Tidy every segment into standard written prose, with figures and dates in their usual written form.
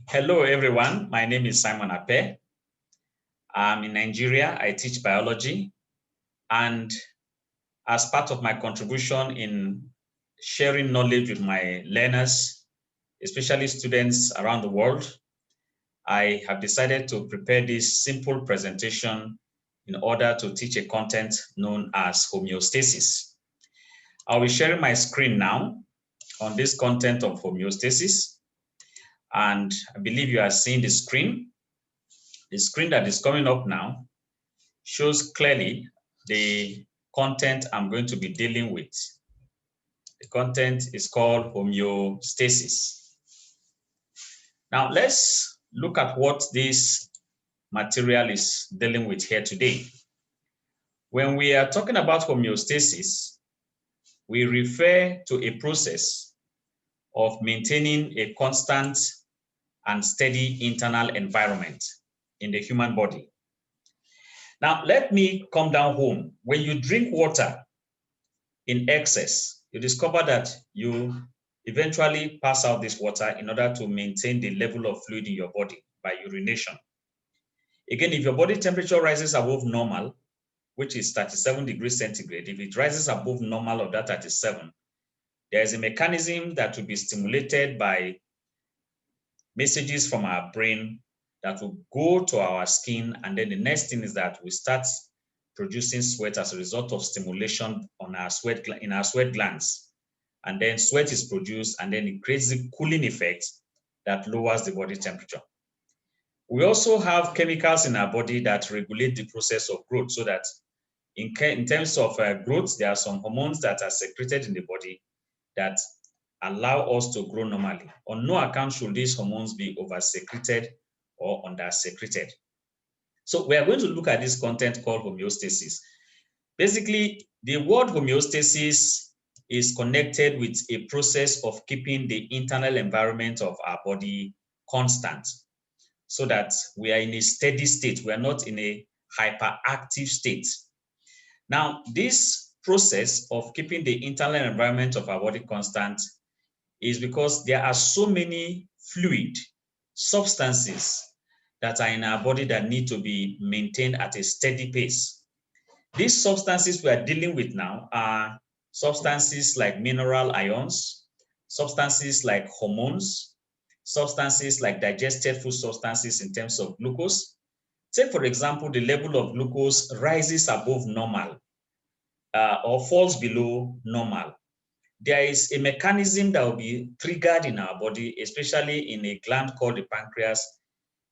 Hello, everyone. My name is Simon Ape. I'm in Nigeria. I teach biology. And as part of my contribution in sharing knowledge with my learners, especially students around the world, I have decided to prepare this simple presentation in order to teach a content known as homeostasis. I'll be sharing my screen now on this content of homeostasis. And I believe you are seeing the screen. The screen that is coming up now shows clearly the content I'm going to be dealing with. The content is called homeostasis. Now, let's look at what this material is dealing with here today. When we are talking about homeostasis, we refer to a process of maintaining a constant and steady internal environment in the human body. Now, let me come down home. When you drink water in excess, you discover that you eventually pass out this water in order to maintain the level of fluid in your body by urination. Again, if your body temperature rises above normal, which is 37 degrees centigrade, if it rises above normal of that 37, there is a mechanism that will be stimulated by messages from our brain that will go to our skin. And then the next thing is that we start producing sweat as a result of stimulation on our sweat in our sweat glands. And then sweat is produced, and then it creates a cooling effect that lowers the body temperature. We also have chemicals in our body that regulate the process of growth, so that in terms of growth, there are some hormones that are secreted in the body that allow us to grow normally. On no account should these hormones be over-secreted or under-secreted. So we are going to look at this content called homeostasis. Basically, the word homeostasis is connected with a process of keeping the internal environment of our body constant, so that we are in a steady state. We are not in a hyperactive state. Now, this process of keeping the internal environment of our body constant is because there are so many fluid substances that are in our body that need to be maintained at a steady pace. These substances we are dealing with now are substances like mineral ions, substances like hormones, substances like digested food substances in terms of glucose. Take, for example, the level of glucose rises above normal or falls below normal. There is a mechanism that will be triggered in our body, especially in a gland called the pancreas,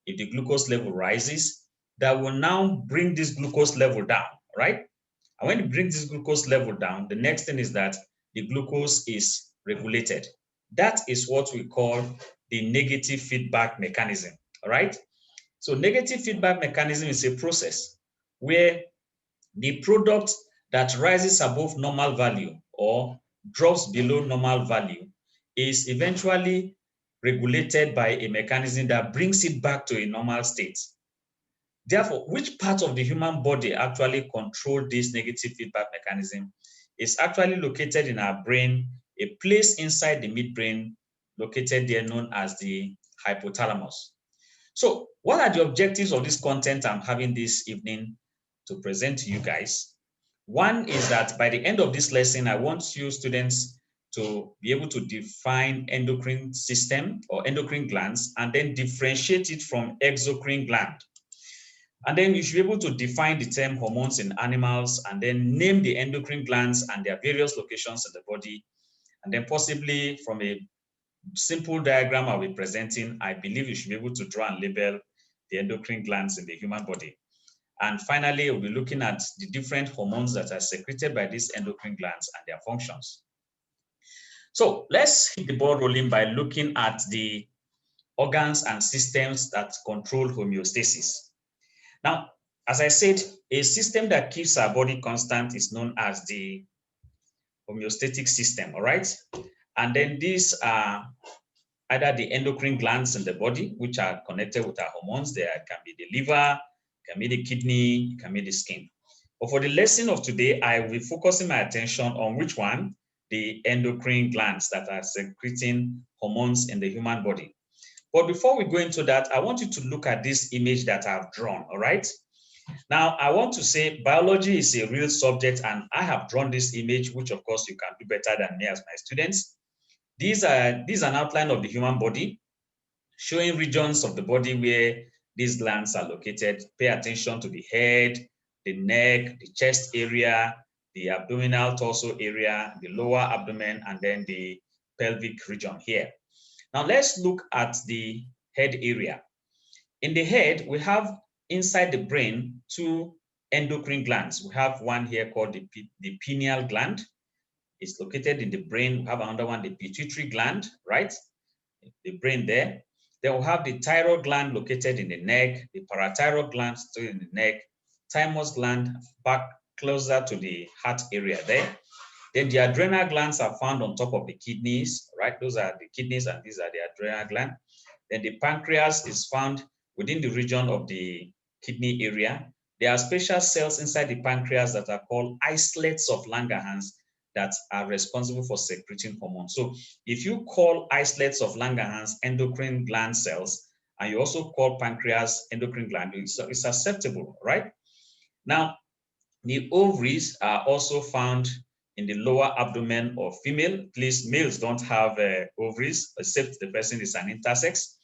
if the glucose level rises, that will now bring this glucose level down, right? And when it brings this glucose level down, the next thing is that the glucose is regulated. That is what we call the negative feedback mechanism, all right? So negative feedback mechanism is a process where the product that rises above normal value or drops below normal value is eventually regulated by a mechanism that brings it back to a normal state. Therefore, which part of the human body actually controls this negative feedback mechanism is actually located in our brain, a place inside the midbrain located there known as the hypothalamus. So, what are the objectives of this content I'm having this evening to present to you guys? One is that by the end of this lesson, I want you students to be able to define endocrine system or endocrine glands and then differentiate it from exocrine gland. And then you should be able to define the term hormones in animals and then name the endocrine glands and their various locations in the body. And then possibly from a simple diagram I'll be presenting, I believe you should be able to draw and label the endocrine glands in the human body. And finally, we'll be looking at the different hormones that are secreted by these endocrine glands and their functions. So let's hit the ball rolling by looking at the organs and systems that control homeostasis. Now, as I said, a system that keeps our body constant is known as the homeostatic system, all right? And then these are either the endocrine glands in the body, which are connected with our hormones. There can be the liver, can be the kidney, can be the skin. But for the lesson of today, I will be focusing my attention on which one? The endocrine glands that are secreting hormones in the human body. But before we go into that, I want you to look at this image that I've drawn, all right? Now, I want to say biology is a real subject, and I have drawn this image, which of course you can do better than me as my students. These are an outline of the human body, showing regions of the body where these glands are located. Pay attention to the head, the neck, the chest area, the abdominal torso area, the lower abdomen, and then the pelvic region here. Now let's look at the head area. In the head, we have inside the brain two endocrine glands. We have one here called the pineal gland. It's located in the brain. We have another one, the pituitary gland, right? The brain there. Then we have the thyroid gland located in the neck, the parathyroid gland still in the neck, thymus gland back closer to the heart area there. Then the adrenal glands are found on top of the kidneys, right? Those are the kidneys and these are the adrenal gland. Then the pancreas is found within the region of the kidney area. There are special cells inside the pancreas that are called islets of Langerhans that are responsible for secreting hormones. So if you call islets of Langerhans endocrine gland cells, and you also call pancreas endocrine gland, it's susceptible, right? Now, the ovaries are also found in the lower abdomen of female. Please, males don't have ovaries, except the person is an intersex.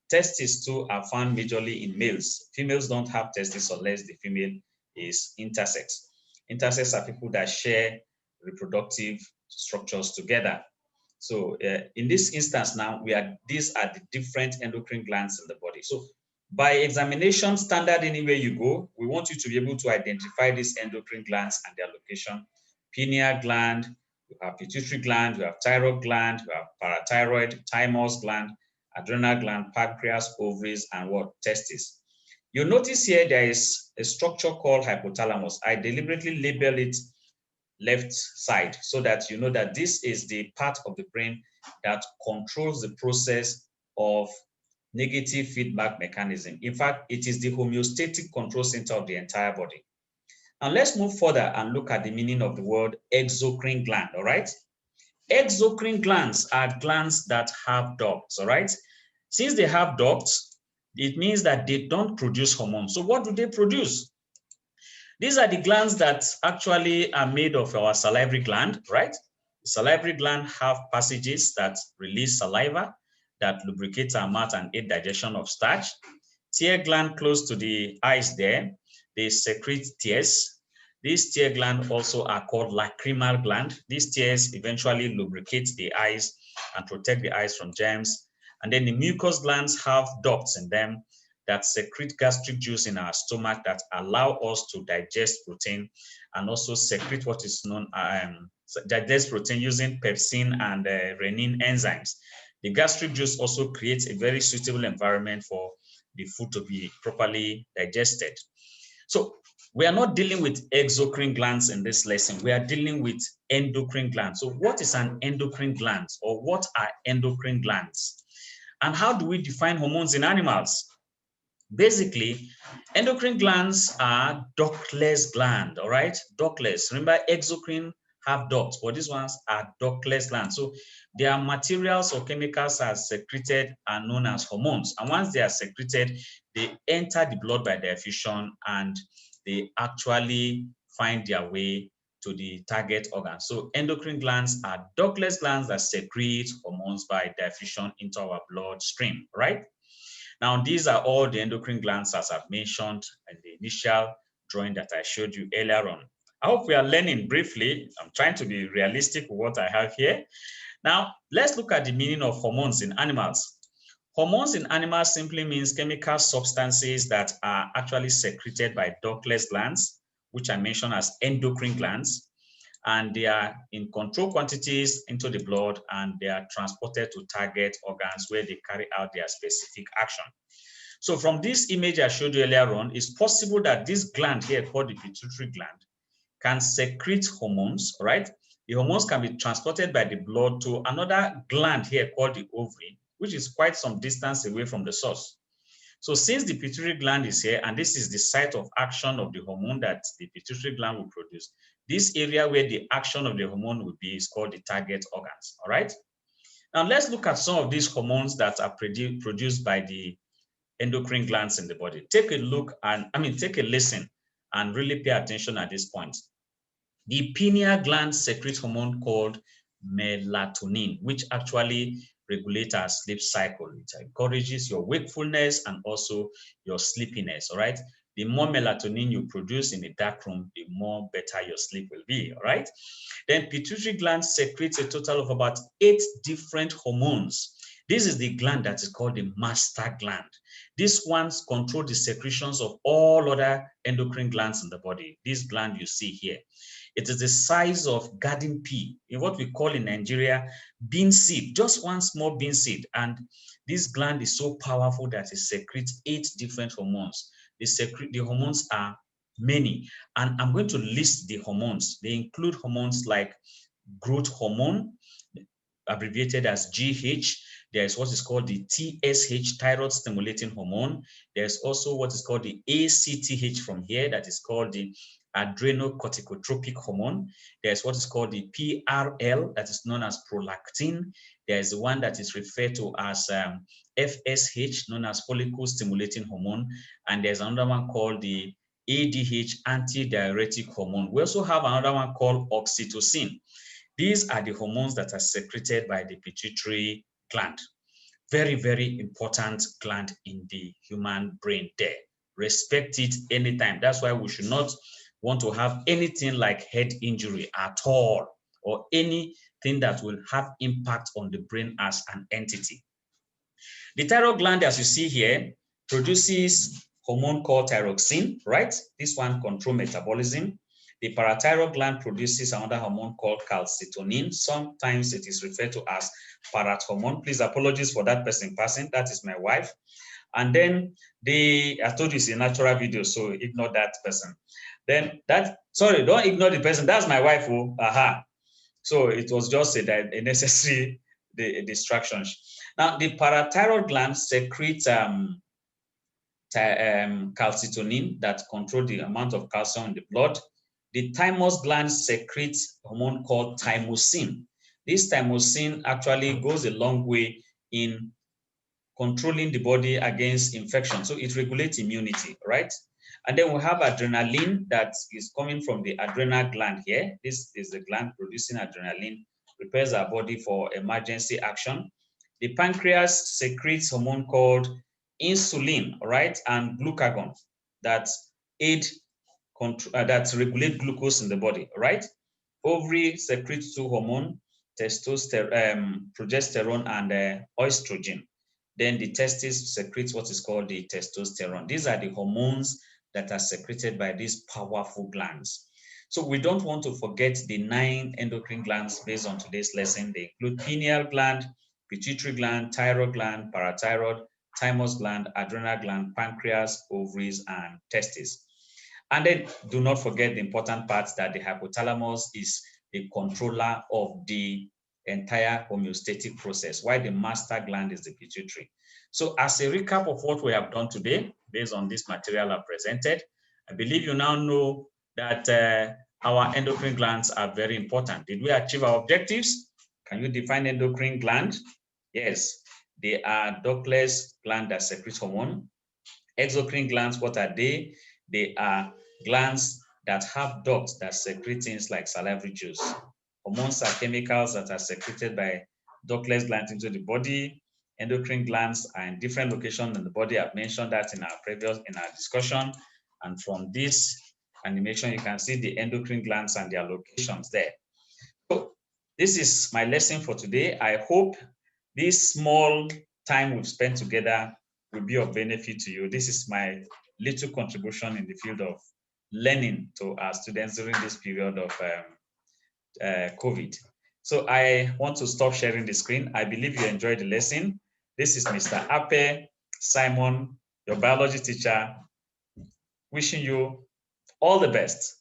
Testes too are found majorly in males. Females don't have testes unless the female is intersex. Intersex are people that share reproductive structures together. So in this instance now, these are the different endocrine glands in the body. So by examination standard anywhere you go, we want you to be able to identify these endocrine glands and their location. Pineal gland, you have pituitary gland, you have thyroid gland, you have parathyroid, thymus gland, adrenal gland, pancreas, ovaries, and what? Testes. You'll notice here there is a structure called hypothalamus. I deliberately label it left side so that you know that this is the part of the brain that controls the process of negative feedback mechanism. In fact, it is the homeostatic control center of the entire body. Now let's move further and look at the meaning of the word exocrine gland, all right? Exocrine glands are glands that have ducts, all right? Since they have ducts, it means that they don't produce hormones. So what do they produce? These are the glands that actually are made of our salivary gland, right? The salivary gland have passages that release saliva, that lubricate our mouth and aid digestion of starch. Tear gland close to the eyes there, they secrete tears. These tear glands also are called lacrimal gland. These tears eventually lubricate the eyes and protect the eyes from germs. And then the mucous glands have ducts in them that secrete gastric juice in our stomach that allow us to digest protein and also secrete what is known digest protein using pepsin and renin enzymes. The gastric juice also creates a very suitable environment for the food to be properly digested. So we are not dealing with exocrine glands in this lesson. We are dealing with endocrine glands. So what is an endocrine gland, or what are endocrine glands? And how do we define hormones in animals? Basically, endocrine glands are ductless gland, all right? Ductless. Remember, exocrine have ducts, but these ones are ductless glands. So their materials or chemicals are secreted and known as hormones. And once they are secreted, they enter the blood by diffusion and they actually find their way to the target organ. So endocrine glands are ductless glands that secrete hormones by diffusion into our bloodstream, right? Now, these are all the endocrine glands as I've mentioned in the initial drawing that I showed you earlier on. I hope we are learning briefly. I'm trying to be realistic with what I have here. Now, let's look at the meaning of hormones in animals. Hormones in animals simply means chemical substances that are actually secreted by ductless glands, which I mentioned as endocrine glands, and they are in controlled quantities into the blood and they are transported to target organs where they carry out their specific action. So from this image I showed you earlier on, it's possible that this gland here called the pituitary gland can secrete hormones, right? The hormones can be transported by the blood to another gland here called the ovary, which is quite some distance away from the source. So since the pituitary gland is here, and this is the site of action of the hormone that the pituitary gland will produce, this area where the action of the hormone will be is called the target organs, all right? Now let's look at some of these hormones that are produced by the endocrine glands in the body. Take a look and take a listen and really pay attention at this point. The pineal gland secretes hormone called melatonin, which actually regulates our sleep cycle. It encourages your wakefulness and also your sleepiness, all right? The more melatonin you produce in a dark room, the more better your sleep will be, all right? Then pituitary gland secretes a total of about 8 different hormones. This is the gland that is called the master gland. These ones control the secretions of all other endocrine glands in the body. This gland you see here. It is the size of garden pea, in what we call in Nigeria bean seed, just one small bean seed. And this gland is so powerful that it secretes 8 different hormones. The hormones are many, and I'm going to list the hormones. They include hormones like growth hormone, abbreviated as GH. There is what is called the TSH, thyroid stimulating hormone. There's also what is called the ACTH from here, that is called the adrenocorticotropic hormone. There's what is called the PRL, that is known as prolactin. There's the one that is referred to as FSH, known as follicle stimulating hormone. And there's another one called the ADH, antidiuretic hormone. We also have another one called oxytocin. These are the hormones that are secreted by the pituitary gland. Very, very important gland in the human brain there. Respect it anytime. That's why we should not want to have anything like head injury at all, or anything that will have impact on the brain as an entity. The thyroid gland, as you see here, produces hormone called thyroxine, right? This one controls metabolism. The parathyroid gland produces another hormone called calcitonin. Sometimes it is referred to as parathormone. Please, apologies for that person passing. That is my wife. And then I told you it's a natural video, so ignore that person. Then sorry, don't ignore the person. That's my wife. Oh, aha. So it was just a necessary distraction. Now, the parathyroid gland secretes calcitonin that control the amount of calcium in the blood. The thymus gland secretes a hormone called thymosin. This thymosin actually goes a long way in controlling the body against infection. So it regulates immunity, right? And then we have adrenaline that is coming from the adrenal gland here. This is the gland producing adrenaline, prepares our body for emergency action. The pancreas secretes hormone called insulin, right, and glucagon that regulate glucose in the body, right? Ovary secretes 2 hormones, progesterone and estrogen. Then the testes secretes what is called the testosterone. These are the hormones that are secreted by these powerful glands. So we don't want to forget the 9 endocrine glands based on today's lesson. They include pineal gland, pituitary gland, thyroid gland, parathyroid, thymus gland, adrenal gland, pancreas, ovaries, and testes. And then do not forget the important part that the hypothalamus is the controller of the entire homeostatic process, while the master gland is the pituitary. So as a recap of what we have done today, based on this material I presented, I believe you now know that our endocrine glands are very important. Did we achieve our objectives? Can you define endocrine gland? Yes, they are ductless glands that secrete hormone. Exocrine glands, what are they? They are glands that have ducts that secrete things like salivary juice. Hormones are chemicals that are secreted by ductless glands into the body. Endocrine glands are in different locations in the body. I've mentioned that in our discussion. And from this animation, you can see the endocrine glands and their locations there. So this is my lesson for today. I hope this small time we've spent together will be of benefit to you. This is my little contribution in the field of learning to our students during this period of COVID. So I want to stop sharing the screen. I believe you enjoyed the lesson. This is Mr. Ape Simon, your biology teacher, wishing you all the best.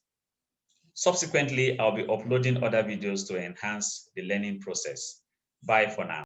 Subsequently, I'll be uploading other videos to enhance the learning process. Bye for now.